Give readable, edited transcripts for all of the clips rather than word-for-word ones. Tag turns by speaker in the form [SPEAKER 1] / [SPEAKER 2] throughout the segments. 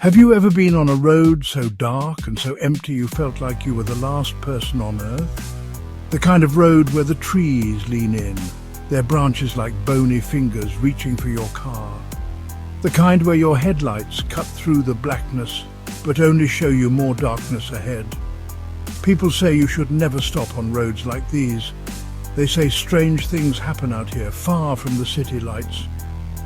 [SPEAKER 1] Have you ever been on a road so dark and so empty you felt like you were the last person on earth? The kind of road where the trees lean in, their branches like bony fingers reaching for your car. The kind where your headlights cut through the blackness but only show you more darkness ahead. People say you should never stop on roads like these. They say strange things happen out here, far from the city lights.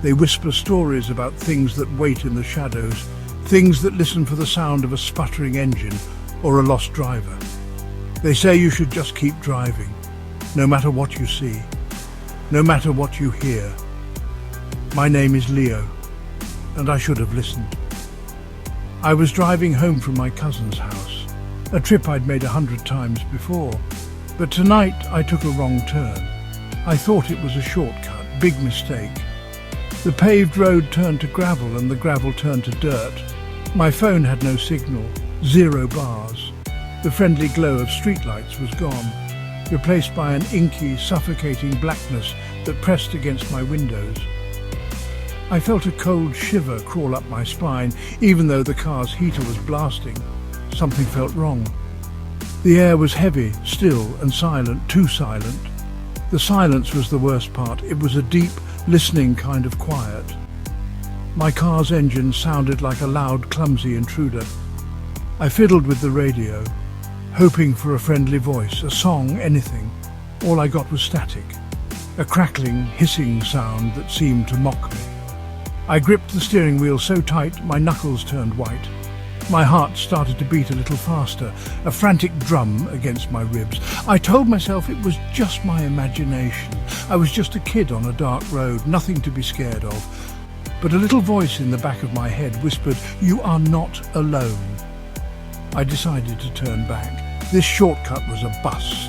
[SPEAKER 1] They whisper stories about things that wait in the shadows, things that listen for the sound of a sputtering engine or a lost driver. They say you should just keep driving, no matter what you see, no matter what you hear. My name is Leo, and I should have listened. I was driving home from my cousin's house, a trip I'd made 100 times before. But tonight I took a wrong turn. I thought it was a shortcut, big mistake. The paved road turned to gravel and the gravel turned to dirt. My phone had no signal, 0 bars. The friendly glow of streetlights was gone, replaced by an inky, suffocating blackness that pressed against my windows. I felt a cold shiver crawl up my spine, even though the car's heater was blasting. Something felt wrong. The air was heavy, still and silent, too silent. The silence was the worst part. It was a deep, listening kind of quiet. My car's engine sounded like a loud, clumsy intruder. I fiddled with the radio, hoping for a friendly voice, a song, anything. All I got was static, a crackling, hissing sound that seemed to mock me. I gripped the steering wheel so tight my knuckles turned white. My heart started to beat a little faster, a frantic drum against my ribs. I told myself it was just my imagination. I was just a kid on a dark road, nothing to be scared of. But a little voice in the back of my head whispered, "You are not alone." I decided to turn back. This shortcut was a bust.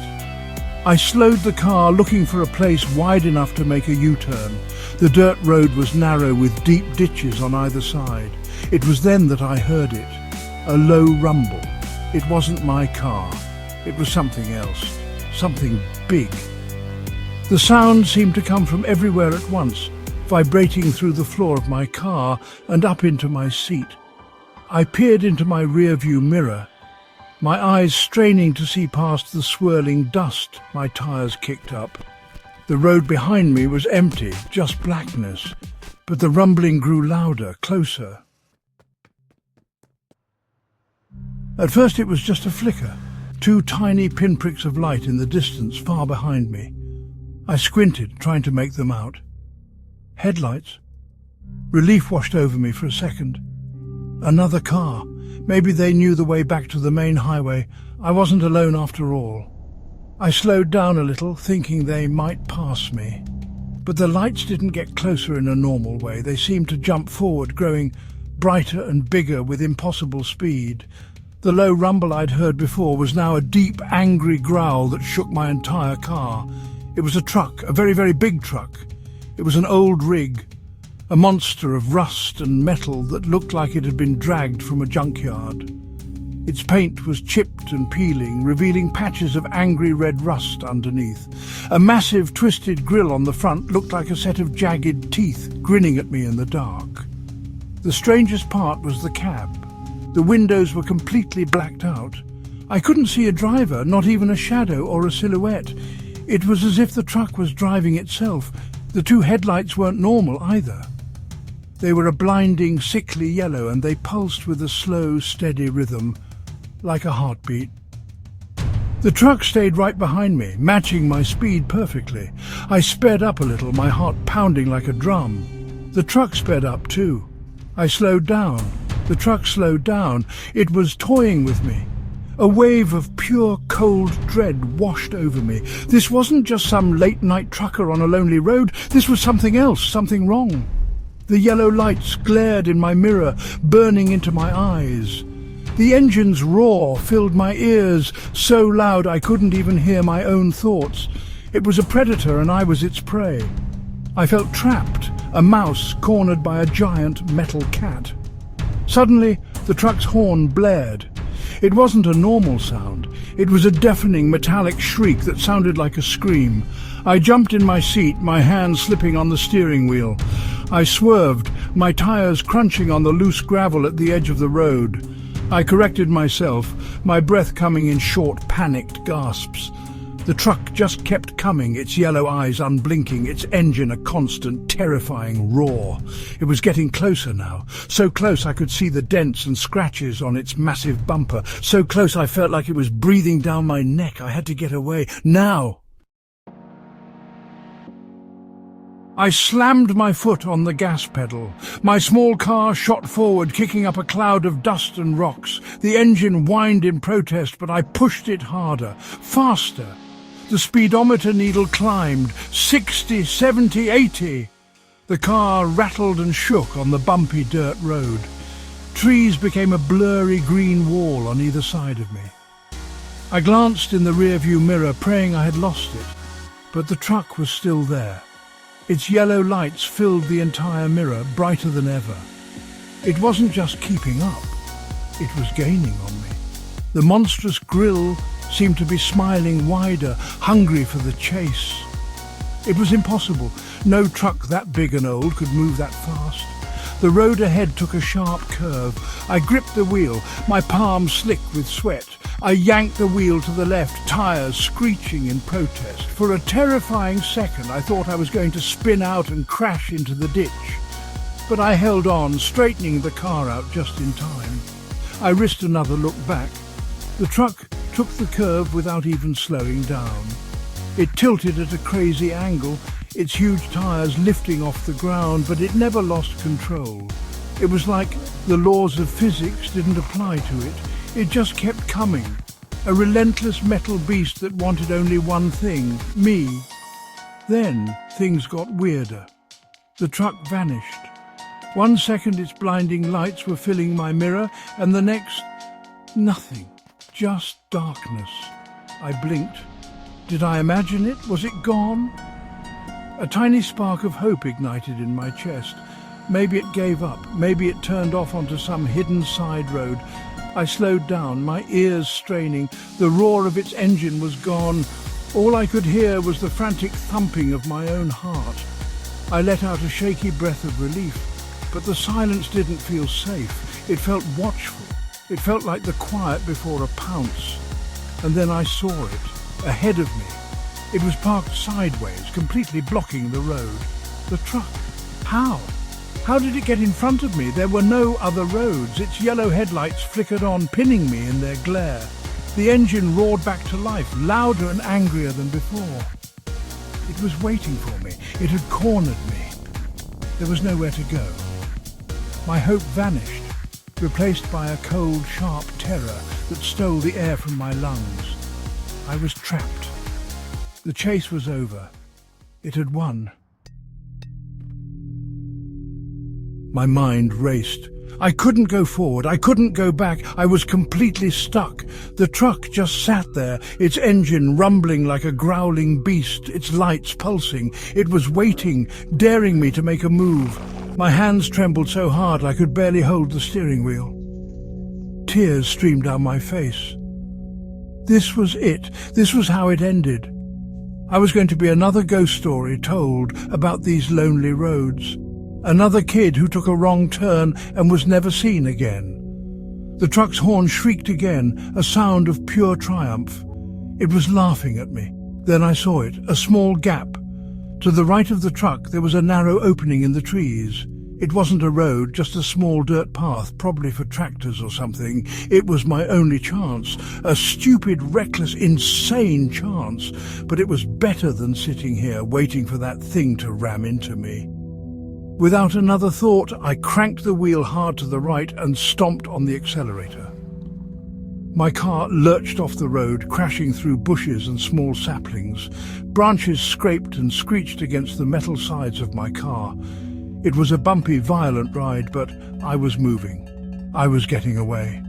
[SPEAKER 1] I slowed the car, looking for a place wide enough to make a U-turn. The dirt road was narrow with deep ditches on either side. It was then that I heard it. A low rumble. It wasn't my car. It was something else. Something big. The sound seemed to come from everywhere at once, vibrating through the floor of my car and up into my seat. I peered into my rearview mirror, my eyes straining to see past the swirling dust my tires kicked up. The road behind me was empty, just blackness, but the rumbling grew louder, closer. At first it was just a flicker, 2 tiny pinpricks of light in the distance far behind me. I squinted, trying to make them out. Headlights? Relief washed over me for a second. Another car. Maybe they knew the way back to the main highway. I wasn't alone after all. I slowed down a little, thinking they might pass me. But the lights didn't get closer in a normal way. They seemed to jump forward, growing brighter and bigger with impossible speed. The low rumble I'd heard before was now a deep, angry growl that shook my entire car. It was a truck, a very, very big truck. It was an old rig, a monster of rust and metal that looked like it had been dragged from a junkyard. Its paint was chipped and peeling, revealing patches of angry red rust underneath. A massive, twisted grille on the front looked like a set of jagged teeth grinning at me in the dark. The strangest part was the cab. The windows were completely blacked out. I couldn't see a driver, not even a shadow or a silhouette. It was as if the truck was driving itself. The 2 headlights weren't normal either. They were a blinding, sickly yellow, and they pulsed with a slow, steady rhythm, like a heartbeat. The truck stayed right behind me, matching my speed perfectly. I sped up a little, my heart pounding like a drum. The truck sped up too. I slowed down. The truck slowed down. It was toying with me. A wave of pure, cold dread washed over me. This wasn't just some late-night trucker on a lonely road. This was something else, something wrong. The yellow lights glared in my mirror, burning into my eyes. The engine's roar filled my ears, so loud I couldn't even hear my own thoughts. It was a predator and I was its prey. I felt trapped, a mouse cornered by a giant metal cat. Suddenly, the truck's horn blared. It wasn't a normal sound. It was a deafening metallic shriek that sounded like a scream. I jumped in my seat, my hands slipping on the steering wheel. I swerved, my tires crunching on the loose gravel at the edge of the road. I corrected myself, my breath coming in short, panicked gasps. The truck just kept coming, its yellow eyes unblinking, its engine a constant, terrifying roar. It was getting closer now, so close I could see the dents and scratches on its massive bumper, so close I felt like it was breathing down my neck. I had to get away, now! I slammed my foot on the gas pedal. My small car shot forward, kicking up a cloud of dust and rocks. The engine whined in protest, but I pushed it harder, faster. The speedometer needle climbed, 60, 70, 80. The car rattled and shook on the bumpy dirt road. Trees became a blurry green wall on either side of me. I glanced in the rearview mirror, praying I had lost it, but the truck was still there. Its yellow lights filled the entire mirror, brighter than ever. It wasn't just keeping up, it was gaining on me. The monstrous grille seemed to be smiling wider, hungry for the chase. It was impossible. No truck that big and old could move that fast. The road ahead took a sharp curve. I gripped the wheel, my palms slick with sweat. I yanked the wheel to the left, tires screeching in protest. For a terrifying second, I thought I was going to spin out and crash into the ditch. But I held on, straightening the car out just in time. I risked another look back. The truck took the curve without even slowing down. It tilted at a crazy angle, its huge tires lifting off the ground, but it never lost control. It was like the laws of physics didn't apply to it. It just kept coming, a relentless metal beast that wanted only one thing, me. Then things got weirder. The truck vanished. 1 second its blinding lights were filling my mirror, and the next, nothing, just darkness. I blinked. Did I imagine it? Was it gone? A tiny spark of hope ignited in my chest. Maybe it gave up. Maybe it turned off onto some hidden side road. I slowed down, my ears straining. The roar of its engine was gone. All I could hear was the frantic thumping of my own heart. I let out a shaky breath of relief, but the silence didn't feel safe. It felt watchful. It felt like the quiet before a pounce. And then I saw it, ahead of me. It was parked sideways, completely blocking the road. The truck. How? How did it get in front of me? There were no other roads. Its yellow headlights flickered on, pinning me in their glare. The engine roared back to life, louder and angrier than before. It was waiting for me. It had cornered me. There was nowhere to go. My hope vanished, replaced by a cold, sharp terror that stole the air from my lungs. I was trapped. The chase was over. It had won. My mind raced. I couldn't go forward. I couldn't go back. I was completely stuck. The truck just sat there, its engine rumbling like a growling beast, its lights pulsing. It was waiting, daring me to make a move. My hands trembled so hard I could barely hold the steering wheel. Tears streamed down my face. This was it. This was how it ended. I was going to be another ghost story told about these lonely roads. Another kid who took a wrong turn and was never seen again. The truck's horn shrieked again, a sound of pure triumph. It was laughing at me. Then I saw it, a small gap. To the right of the truck there was a narrow opening in the trees. It wasn't a road, just a small dirt path, probably for tractors or something. It was my only chance, a stupid, reckless, insane chance, but it was better than sitting here waiting for that thing to ram into me. Without another thought, I cranked the wheel hard to the right and stomped on the accelerator. My car lurched off the road, crashing through bushes and small saplings. Branches scraped and screeched against the metal sides of my car. It was a bumpy, violent ride, but I was moving. I was getting away.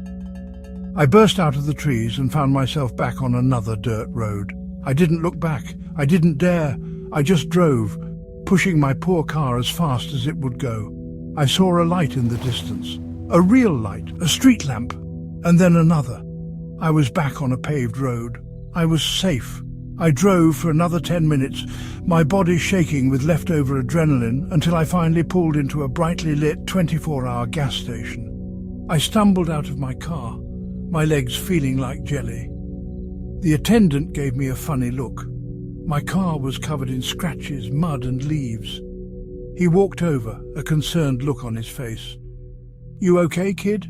[SPEAKER 1] I burst out of the trees and found myself back on another dirt road. I didn't look back. I didn't dare. I just drove, pushing my poor car as fast as it would go. I saw a light in the distance. A real light, a street lamp, and then another. I was back on a paved road. I was safe. I drove for another 10 minutes, my body shaking with leftover adrenaline, until I finally pulled into a brightly lit 24-hour gas station. I stumbled out of my car, my legs feeling like jelly. The attendant gave me a funny look. My car was covered in scratches, mud and leaves. He walked over, a concerned look on his face. "You okay, kid?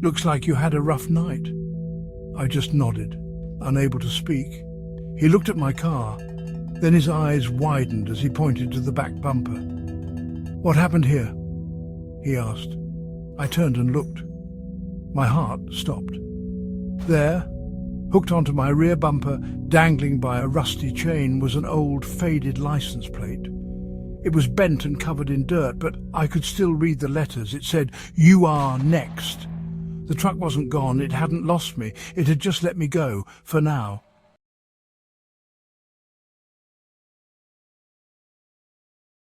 [SPEAKER 1] Looks like you had a rough night." I just nodded, unable to speak. He looked at my car, then his eyes widened as he pointed to the back bumper. "What happened here?" he asked. I turned and looked. My heart stopped. There, hooked onto my rear bumper, dangling by a rusty chain, was an old, faded license plate. It was bent and covered in dirt, but I could still read the letters. It said, "You are next." The truck wasn't gone, it hadn't lost me, it had just let me go, for now.